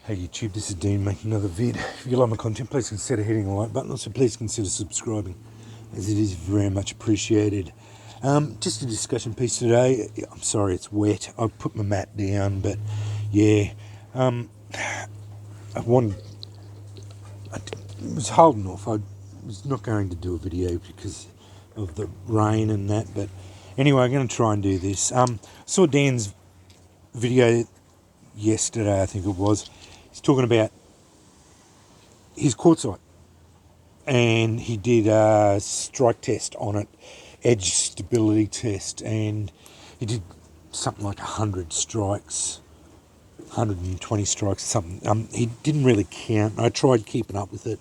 Hey YouTube, this is Dean making another vid. If you like my content, please consider hitting the like button. Also, please consider subscribing, as it is very much appreciated. Just a discussion piece today. I'm sorry it's wet. I put my mat down, but yeah, I wanted. I was holding off. I was not going to do a video because of the rain and that. But anyway, I'm going to try and do this. Saw Dan's video yesterday, I think it was. He's talking about his quartzite, and he did a strike test on it, edge stability test, and he did something like 100 strikes, 120 strikes or something. He didn't really count. I tried keeping up with it,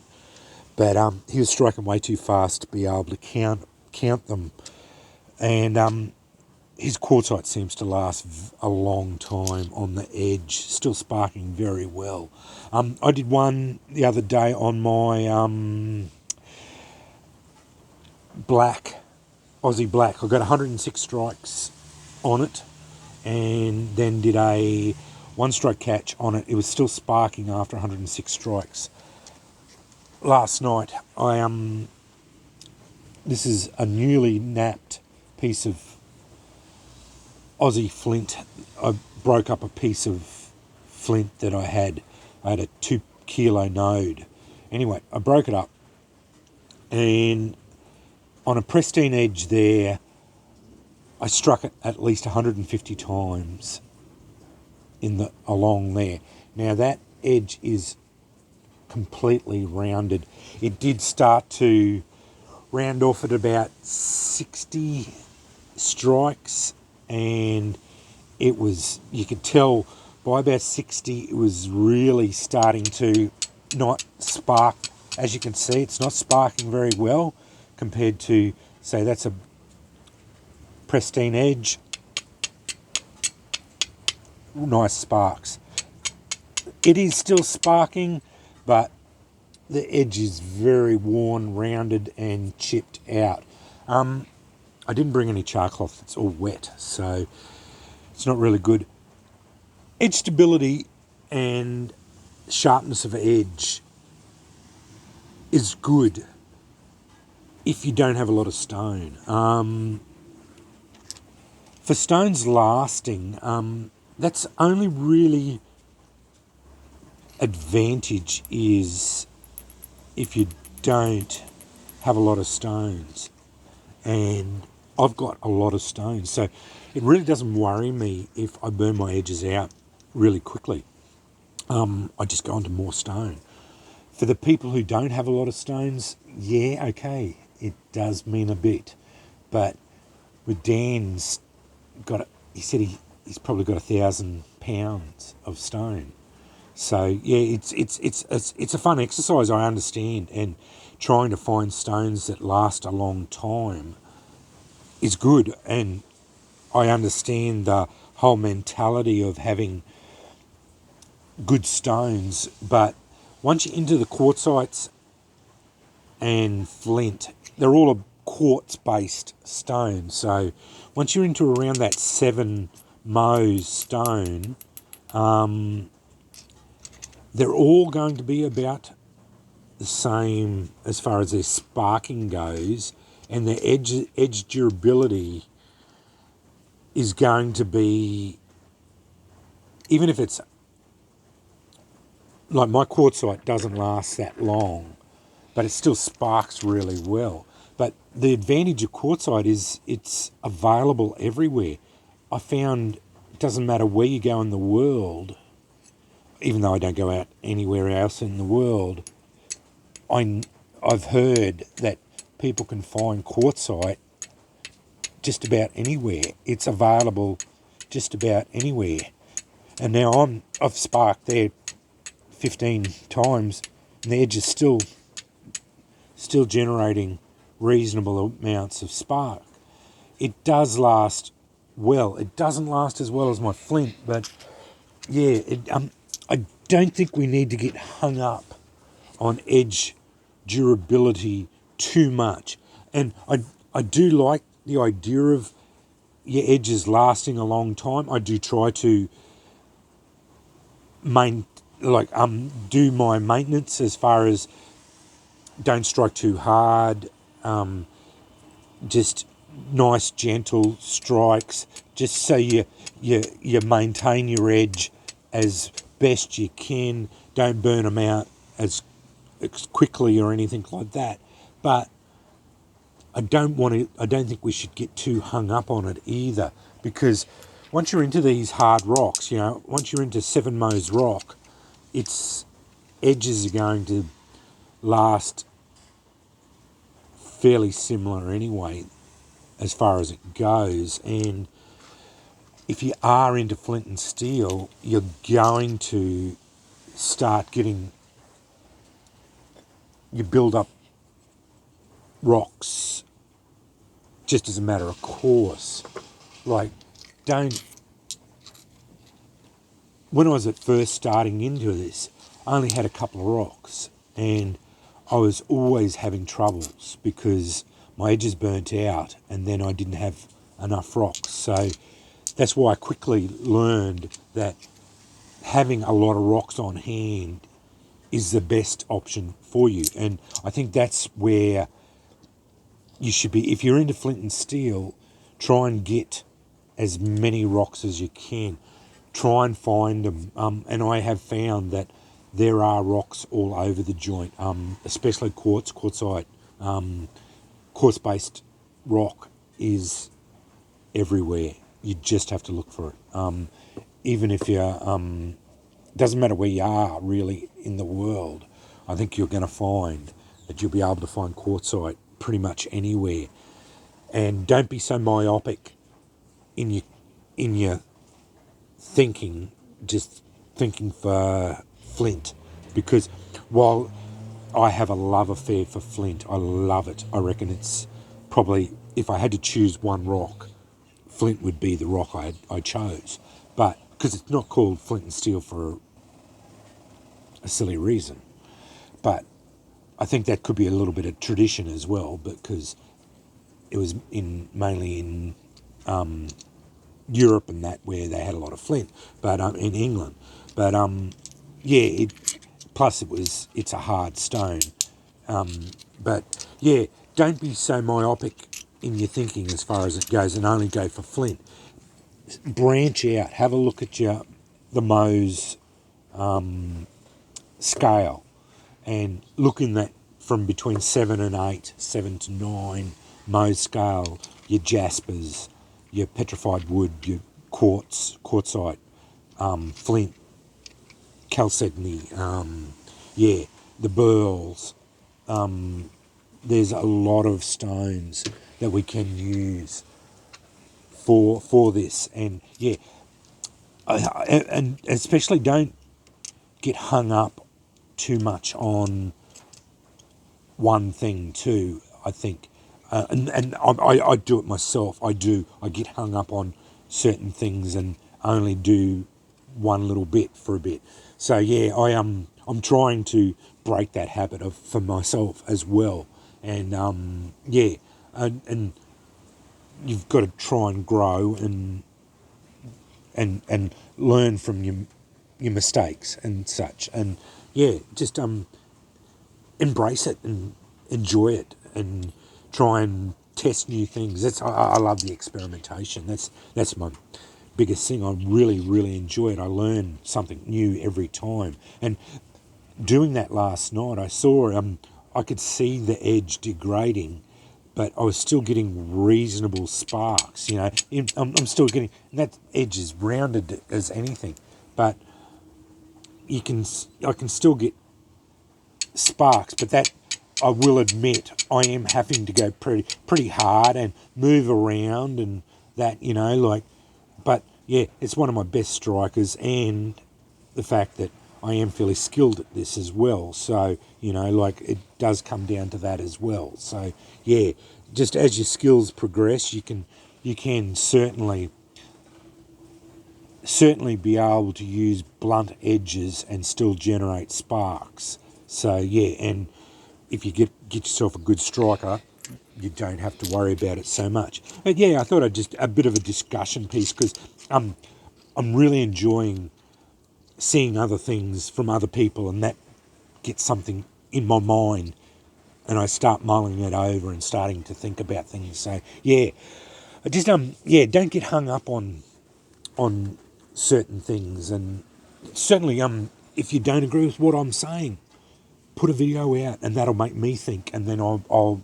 but he was striking way too fast to be able to count them. And his quartzite seems to last a long time on the edge, still sparking very well. I did one the other day on my Aussie black. I got 106 strikes on it, and then did a one-stroke catch on it. It was still sparking after 106 strikes. Last night, this is a newly napped piece of Aussie flint. I broke up a piece of flint that I had. I had a 2 kilo node. Anyway, I broke it up, and on a pristine edge there, I struck it at least 150 times along there. Now that edge is completely rounded. It did start to round off at about 60 strikes, and it was, you could tell by about 60 it was really starting to not spark. As you can see, it's not sparking very well compared to, say, that's a pristine edge. Nice sparks. It is still sparking, but the edge is very worn, rounded and chipped out. I didn't bring any char cloth. It's all wet, so it's not really good. Edge stability and sharpness of edge is good if you don't have a lot of stone. For stones lasting, that's only really advantage is if you don't have a lot of stones. And I've got a lot of stones, so it really doesn't worry me if I burn my edges out really quickly. I just go on to more stone. For the people who don't have a lot of stones, yeah, okay, it does mean a bit. But with Dan's he said he's probably got 1,000 pounds of stone. So yeah, it's a fun exercise, I understand, and trying to find stones that last a long time is good, and I understand the whole mentality of having good stones, but once you're into the quartzites and flint, they're all a quartz-based stone. So once you're into around that 7 Mohs stone, they're all going to be about the same as far as their sparking goes, and their edge durability is going to be, even if it's like my quartzite doesn't last that long, but it still sparks really well. But the advantage of quartzite is it's available everywhere. I found it doesn't matter where you go in the world, even though I don't go out anywhere else in the world, I've heard that people can find quartzite just about anywhere. It's available just about anywhere. And now I've sparked there 15 times, and the edge is still generating reasonable amounts of spark. It does last well. It doesn't last as well as my flint, but yeah, I don't think we need to get hung up on edge durability too much. And I do like the idea of your edges lasting a long time. I do try to do my maintenance as far as don't strike too hard, just nice gentle strikes, just so you maintain your edge as best you can. Don't burn them out as quickly or anything like that. But I don't want to. I don't think we should get too hung up on it either, because once you're into these hard rocks, once you're into Seven Mo's rock, its edges are going to last fairly similar anyway, as far as it goes. And if you are into flint and steel, you're going to start getting, you build up rocks just as a matter of course. Like, don't, when I was at first starting into this, I only had a couple of rocks, and I was always having troubles because my edges burnt out and then I didn't have enough rocks. So that's why I quickly learned that having a lot of rocks on hand is the best option for you. And I think that's where you should be. If you're into flint and steel, try and get as many rocks as you can. Try and find them. And I have found that there are rocks all over the joint, especially quartzite. Quartz-based rock is everywhere. You just have to look for it. Even if you're, doesn't matter where you are really in the world, I think you're going to find that you'll be able to find quartzite pretty much anywhere. And don't be so myopic in your thinking, just thinking for flint, because while I have a love affair for flint, I love it. I reckon it's probably, if I had to choose one rock, flint would be the rock I chose. But because it's not called flint and steel for a silly reason. But I think that could be a little bit of tradition as well, because it was mainly in Europe and that where they had a lot of flint, but in England. But yeah, plus it's a hard stone. But yeah, don't be so myopic in your thinking as far as it goes and only go for flint. Branch out, have a look at the Mohs scale, and look in that from between 7 and 8, 7 to 9 Mohs scale, your jaspers, your petrified wood, your quartzite, flint, chalcedony, yeah, the burls. There's a lot of stones that we can use for this, and yeah, and especially don't get hung up too much on one thing too. I think, and I do it myself. I get hung up on certain things and only do one little bit for a bit. So yeah, I'm trying to break that habit for myself as well. And yeah, and you've got to try and grow and learn from your mistakes and such. And yeah, just embrace it and enjoy it and try and test new things. I love the experimentation. That's my biggest thing. I really enjoy it. I learn something new every time. And doing that last night, I saw I could see the edge degrading, but I was still getting reasonable sparks. I'm still getting, and that edge is rounded as anything, but I can still get sparks. But that, I will admit, I am having to go pretty hard and move around and that, but yeah, it's one of my best strikers, and the fact that I am fairly skilled at this as well. So, it does come down to that as well. So, yeah, just as your skills progress, you can certainly be able to use blunt edges and still generate sparks. So, yeah, and if you get yourself a good striker, you don't have to worry about it so much. But yeah, I thought I'd just a bit of a discussion piece, because I'm really enjoying seeing other things from other people, and that gets something in my mind, and I start mulling it over and starting to think about things. So yeah, I just don't get hung up on certain things, and certainly if you don't agree with what I'm saying, put a video out, and that'll make me think, and then we'll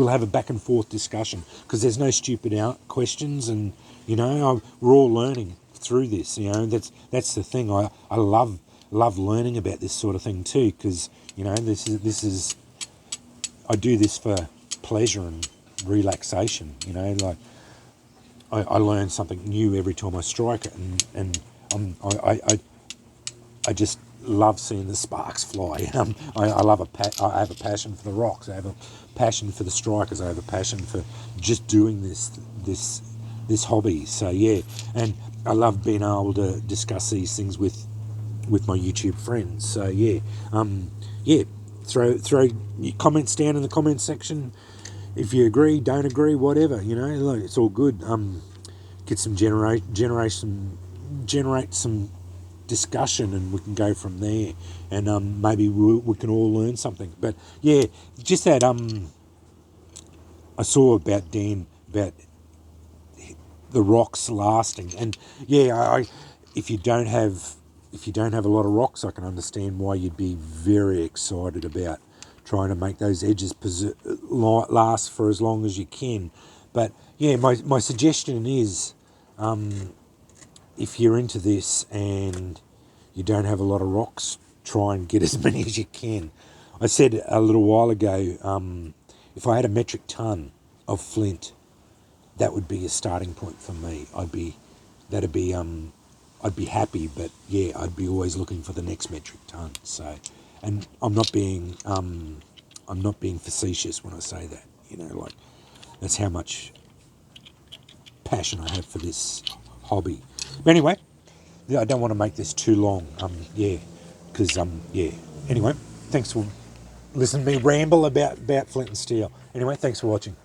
have a back and forth discussion, because there's no stupid questions, and we're all learning through this. That's the thing. I love learning about this sort of thing too, because this is I do this for pleasure and relaxation. Like I learn something new every time I strike it, and I just love seeing the sparks fly. I have a passion for the rocks. I have a passion for the strikers. I have a passion for just doing this hobby. So yeah, and I love being able to discuss these things with my YouTube friends. So yeah, yeah. Throw your comments down in the comments section if you agree, don't agree, whatever. Like, it's all good. Get some generate some discussion, and we can go from there, and maybe we can all learn something. But yeah, just that I saw about Dan about the rocks lasting, and yeah, if you don't have a lot of rocks, I can understand why you'd be very excited about trying to make those edges last for as long as you can. But yeah, my suggestion is, if you're into this and you don't have a lot of rocks, try and get as many as you can. I said a little while ago, if I had a metric ton of flint, that would be a starting point for me. I'd be happy, but yeah, I'd be always looking for the next metric ton. So, and I'm not being facetious when I say that. Like, that's how much passion I have for this hobby. But anyway, yeah, I don't want to make this too long. Yeah, because yeah. Anyway, thanks for listening to me ramble about flint and steel. Anyway, thanks for watching.